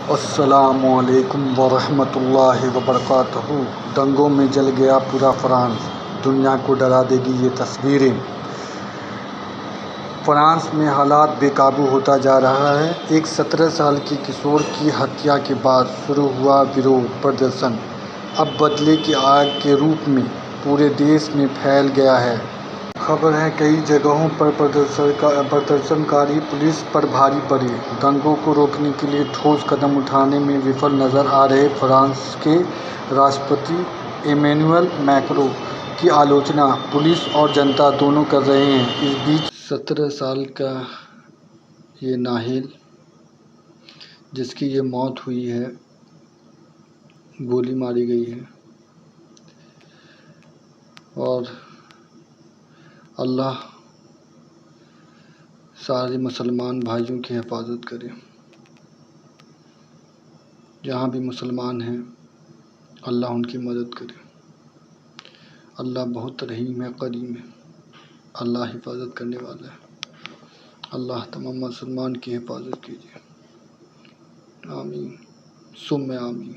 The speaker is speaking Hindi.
अस्सलामुअलैकुम वरहमतुल्लाहि वबरकातुहू। दंगों में जल गया पूरा फ्रांस, दुनिया को डरा देगी ये तस्वीरें। फ्रांस में हालात बेकाबू होता जा रहा है। एक 17 साल की किशोर की हत्या के बाद शुरू हुआ विरोध प्रदर्शन अब बदले की आग के रूप में पूरे देश में फैल गया है। खबर है कई जगहों पर प्रदर्शनकारी पुलिस पर भारी पड़े। दंगों को रोकने के लिए ठोस कदम उठाने में विफल नजर आ रहे फ्रांस के राष्ट्रपति इमैनुअल मैक्रों की आलोचना पुलिस और जनता दोनों कर रहे हैं। इस बीच 17 साल का ये नाहिल जिसकी ये मौत हुई है, गोली मारी गई है, और अल्लाह सारे मुसलमान भाइयों की हिफाजत करे। जहाँ भी मुसलमान हैं अल्लाह उनकी मदद करे। अल्लाह बहुत रहीम है, करीम है। अल्लाह हिफाजत करने वाला है। अल्लाह तमाम मुसलमान की हिफाजत कीजिए। आमीन सुम्मे आमीन।